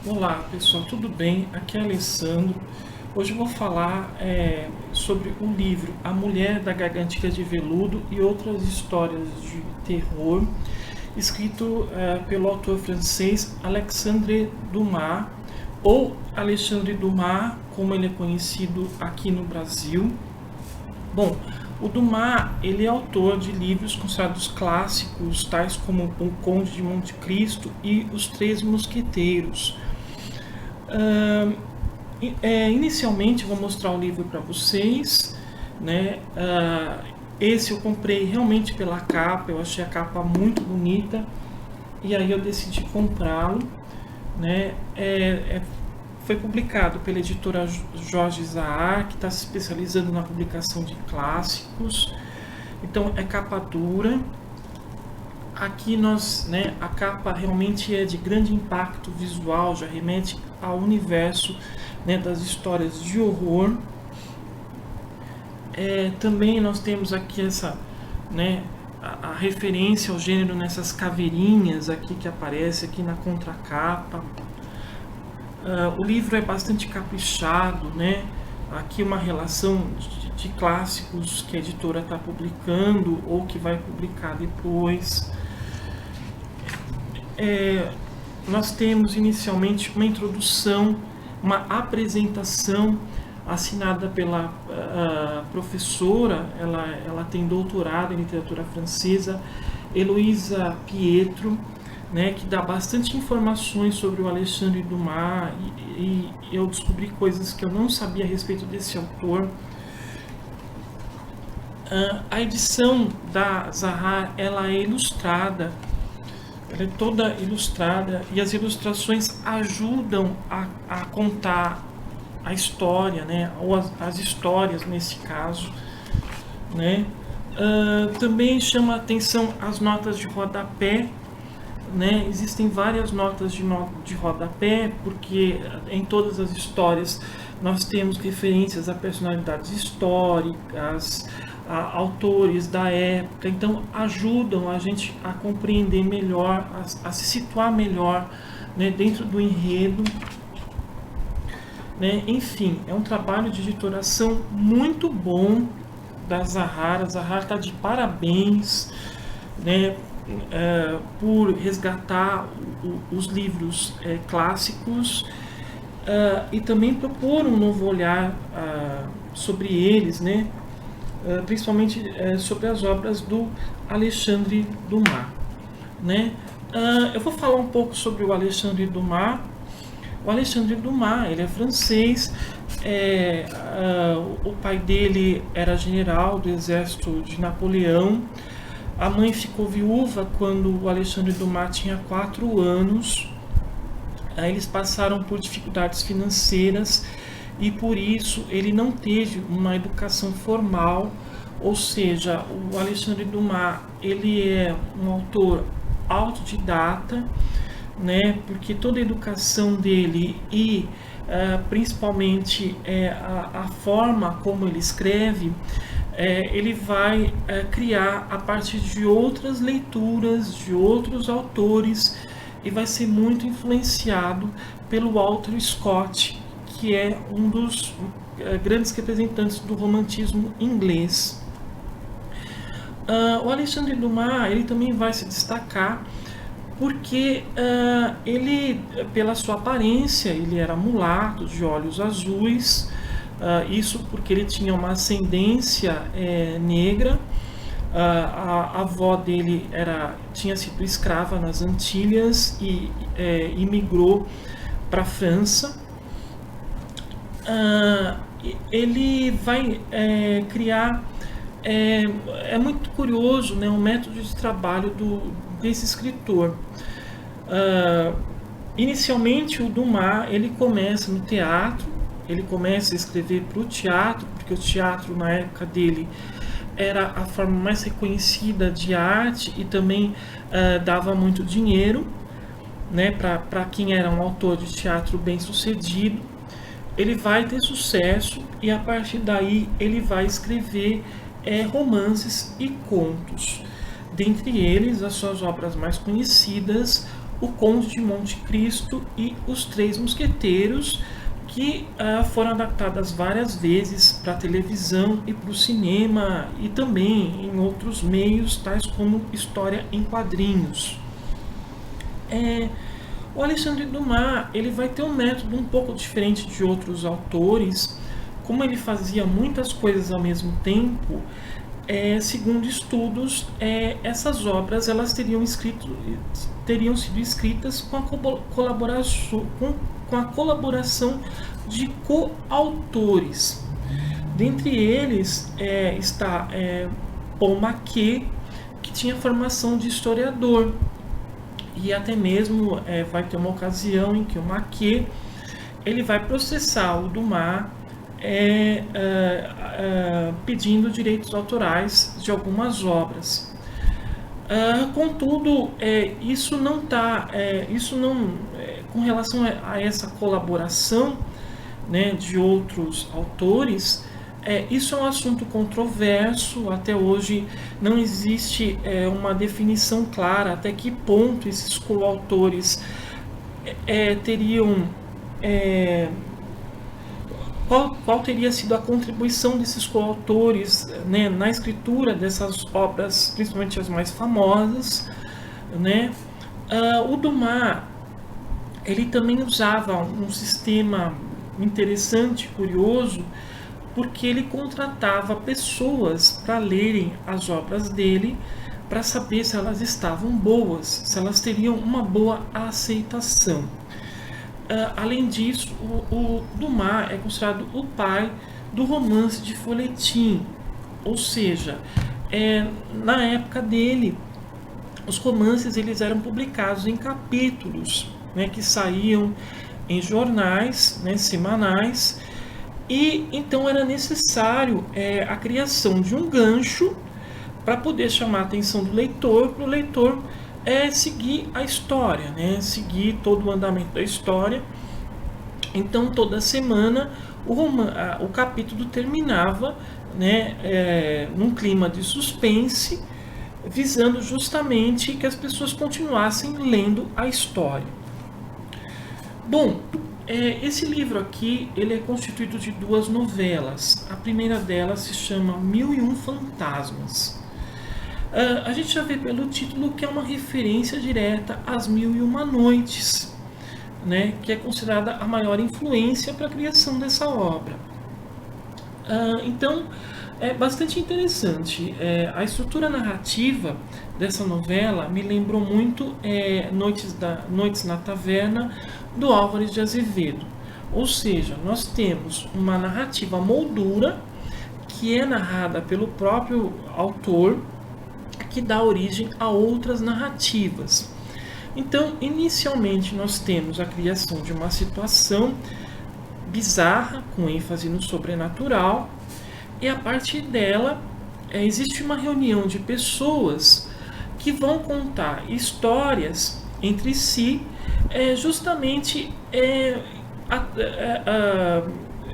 Olá pessoal, tudo bem? Aqui é Alessandro. Hoje eu vou falar sobre o livro A Mulher da Gargantica de Veludo e Outras Histórias de Terror, escrito pelo autor francês Alexandre Dumas, ou Alexandre Dumas, como ele é conhecido aqui no Brasil. Bom, o Dumas ele é autor de livros considerados clássicos, tais como O Conde de Monte Cristo e Os Três Mosqueteiros. Inicialmente vou mostrar o livro para vocês, né? Esse eu comprei realmente pela capa, eu achei a capa muito bonita e aí eu decidi comprá-lo, né? Foi publicado pela editora Jorge Isaac, que está se especializando na publicação de clássicos, então é capa dura. Aqui a capa realmente é de grande impacto visual, já remete ao universo, né, das histórias de horror. Também nós temos aqui a referência ao gênero nessas caveirinhas aqui que aparece aqui na contracapa. O livro é bastante caprichado, né? Aqui uma relação de clássicos que a editora está publicando ou que vai publicar depois. Nós temos inicialmente uma introdução, uma apresentação assinada pela professora, ela tem doutorado em literatura francesa, Heloísa Pietro, né, que dá bastante informações sobre o Alexandre Dumas e eu descobri coisas que eu não sabia a respeito desse autor. A edição da Zahar, ela é ilustrada, ela é toda ilustrada e as ilustrações ajudam a contar a história, né, ou as histórias nesse caso, né. Também chama a atenção as notas de rodapé, né. Existem várias notas de rodapé porque em todas as histórias nós temos referências a personalidades históricas, a autores da época, então ajudam a gente a compreender melhor, a se situar melhor, né, dentro do enredo, né. Enfim, é um trabalho de editoração muito bom da Zahar. A Zahar está de parabéns, né, por resgatar os livros clássicos e também propor um novo olhar sobre eles, né, principalmente sobre as obras do Alexandre Dumas, né. Eu vou falar um pouco sobre o Alexandre Dumas. O Alexandre Dumas, ele é francês, o pai dele era general do exército de Napoleão, a mãe ficou viúva quando o Alexandre Dumas tinha 4 anos, aí eles passaram por dificuldades financeiras e por isso ele não teve uma educação formal, ou seja, o Alexandre Dumas ele é um autor autodidata, né, porque toda a educação dele e principalmente a forma como ele escreve, ele vai criar a partir de outras leituras, de outros autores, e vai ser muito influenciado pelo Walter Scott, que é um dos grandes representantes do romantismo inglês. O Alexandre Dumas ele também vai se destacar porque ele, pela sua aparência, ele era mulato, de olhos azuis, isso porque ele tinha uma ascendência negra. A avó dele tinha sido escrava nas Antilhas e imigrou para a França. Ele vai criar, é muito curioso, né, o método de trabalho desse escritor. Inicialmente o Dumas ele começa no teatro, ele começa a escrever para o teatro, porque o teatro na época dele era a forma mais reconhecida de arte e também dava muito dinheiro, né, para quem era um autor de teatro bem sucedido. Ele vai ter sucesso e a partir daí ele vai escrever romances e contos. Dentre eles, as suas obras mais conhecidas, O Conde de Monte Cristo e Os Três Mosqueteiros, que foram adaptadas várias vezes para a televisão e para o cinema e também em outros meios, tais como história em quadrinhos. O Alexandre Dumas ele vai ter um método um pouco diferente de outros autores. Como ele fazia muitas coisas ao mesmo tempo, segundo estudos, essas obras elas teriam sido escritas com a colaboração de coautores. Dentre eles está Paul Marquet, que tinha formação de historiador, e até mesmo vai ter uma ocasião em que o Marquet ele vai processar o Dumas pedindo direitos autorais de algumas obras. Contudo, isso não com relação a essa colaboração, né, de outros autores, isso é um assunto controverso. Até hoje não existe uma definição clara até que ponto esses coautores teriam qual teria sido a contribuição desses coautores, né, na escritura dessas obras, principalmente as mais famosas, né? O Dumas ele também usava um sistema interessante, curioso, porque ele contratava pessoas para lerem as obras dele, para saber se elas estavam boas, se elas teriam uma boa aceitação. Além disso, o Dumas é considerado o pai do romance de folhetim, ou seja, na época dele, os romances eles eram publicados em capítulos, né, que saíam em jornais, né, semanais, e então era necessário a criação de um gancho para poder chamar a atenção do leitor, para o leitor seguir a história, né? Seguir todo o andamento da história. Então toda semana o capítulo terminava, né, num clima de suspense, visando justamente que as pessoas continuassem lendo a história. Bom, esse livro aqui ele é constituído de duas novelas. A primeira delas se chama 1001 Fantasmas. A gente já vê pelo título que é uma referência direta às 1001 Noites, né, que é considerada a maior influência para a criação dessa obra. Então, é bastante interessante. A estrutura narrativa dessa novela me lembrou muito Noites na Taverna, do Álvares de Azevedo. Ou seja, nós temos uma narrativa moldura que é narrada pelo próprio autor, que dá origem a outras narrativas. Então, inicialmente, nós temos a criação de uma situação bizarra, com ênfase no sobrenatural, e a partir dela existe uma reunião de pessoas que vão contar histórias entre si, justamente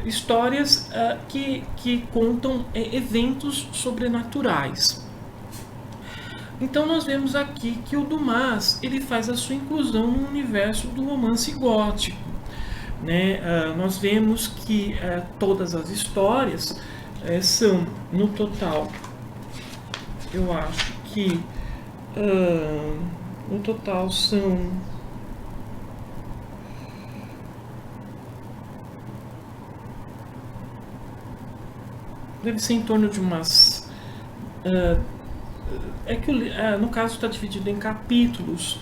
histórias que contam eventos sobrenaturais. Então nós vemos aqui que o Dumas ele faz a sua inclusão no universo do romance gótico, né? Nós vemos que todas as histórias são, no total, eu acho que no total são deve ser em torno de umas no caso está dividido em capítulos,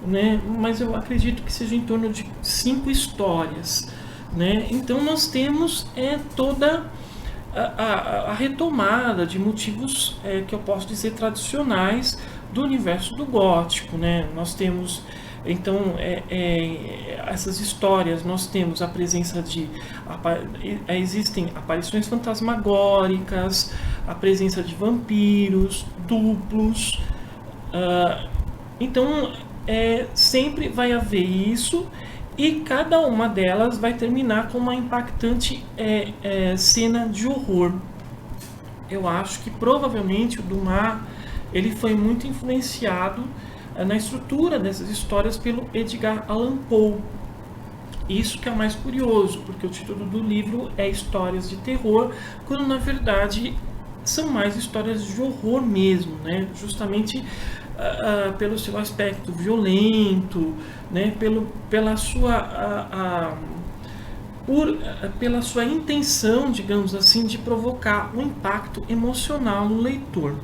né? Mas eu acredito que seja em torno de 5 histórias, né? Então nós temos toda a retomada de motivos que eu posso dizer tradicionais do universo do gótico, né? Nós temos então essas histórias, nós temos a presença existem aparições fantasmagóricas, a presença de vampiros, duplos, então sempre vai haver isso, e cada uma delas vai terminar com uma impactante cena de horror. Eu acho que provavelmente o Dumas ele foi muito influenciado na estrutura dessas histórias pelo Edgar Allan Poe. Isso que é o mais curioso, porque o título do livro é Histórias de Terror, quando na verdade são mais histórias de horror mesmo, né? Justamente pelo seu aspecto violento, né? Pela sua intenção, digamos assim, de provocar um impacto emocional no leitor.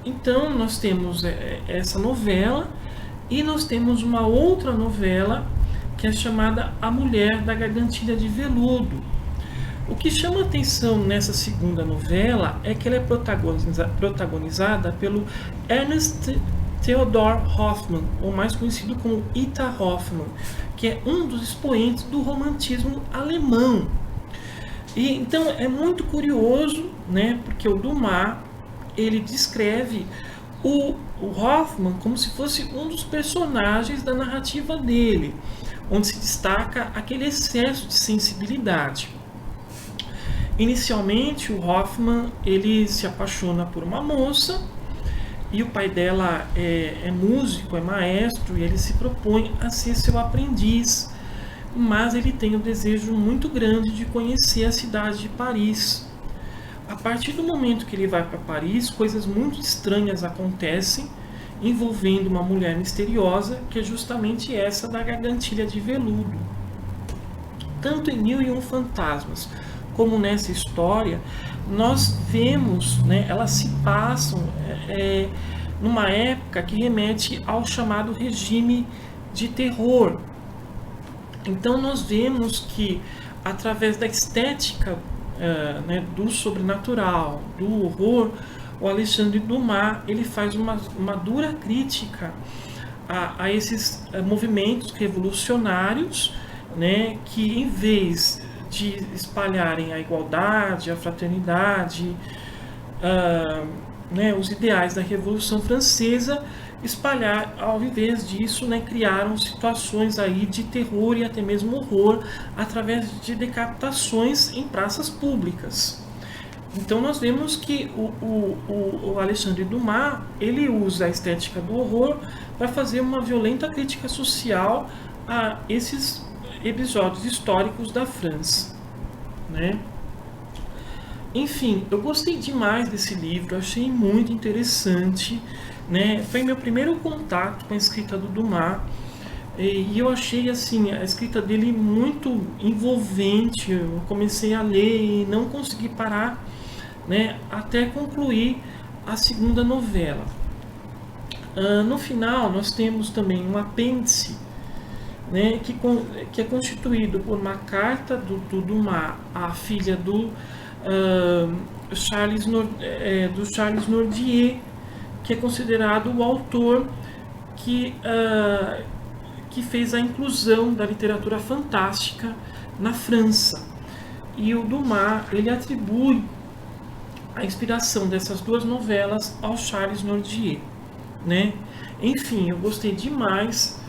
Então nós temos essa novela e nós temos uma outra novela que é chamada A Mulher da Gargantilha de Veludo. O que chama atenção nessa segunda novela é que ela é protagonizada pelo Ernst Theodor Hoffmann, ou mais conhecido como Ita Hoffmann, que é um dos expoentes do romantismo alemão. E então é muito curioso, né, porque o Dumas ele descreve o Hoffmann como se fosse um dos personagens da narrativa dele, onde se destaca aquele excesso de sensibilidade. Inicialmente, o Hoffmann ele se apaixona por uma moça e o pai dela é músico, é maestro, e ele se propõe a ser seu aprendiz, mas ele tem um desejo muito grande de conhecer a cidade de Paris. A partir do momento que ele vai para Paris, coisas muito estranhas acontecem, envolvendo uma mulher misteriosa, que é justamente essa da Gargantilha de Veludo. Tanto em Mil e Um Fantasmas, como nessa história, nós vemos, né, elas se passam numa época que remete ao chamado regime de terror. Então nós vemos que, através da estética né, do sobrenatural, do horror, o Alexandre Dumas ele faz uma dura crítica a esses movimentos revolucionários, né, que em vez de espalharem a igualdade, a fraternidade, né, os ideais da Revolução Francesa, espalhar, ao invés disso, né, criaram situações aí de terror e até mesmo horror através de decapitações em praças públicas. Então nós vemos que o Alexandre Dumas ele usa a estética do horror para fazer uma violenta crítica social a esses episódios históricos da França, né? Enfim, eu gostei demais desse livro, achei muito interessante, né? Foi meu primeiro contato com a escrita do Dumas e eu achei assim a escrita dele muito envolvente. Eu comecei a ler e não consegui parar, né, até concluir a segunda novela. No final nós temos também um apêndice, né, que é constituído por uma carta do Dumas à filha do Charles Nodier, que é considerado o autor que fez a inclusão da literatura fantástica na França. E o Dumas ele atribui a inspiração dessas duas novelas ao Charles Nodier, né? Enfim, eu gostei demais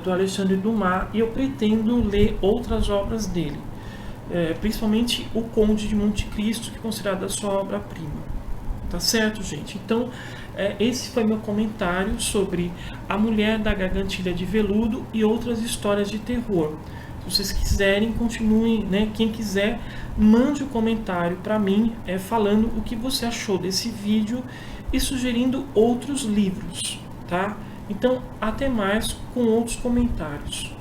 do Alexandre Dumas e eu pretendo ler outras obras dele, principalmente O Conde de Monte Cristo, que é considerada a sua obra-prima. Tá certo, gente? Então, esse foi meu comentário sobre A Mulher da Gargantilha de Veludo e outras histórias de terror. Se vocês quiserem, continuem, né? Quem quiser, mande um comentário para mim, falando o que você achou desse vídeo e sugerindo outros livros, tá? Então, até mais com outros comentários.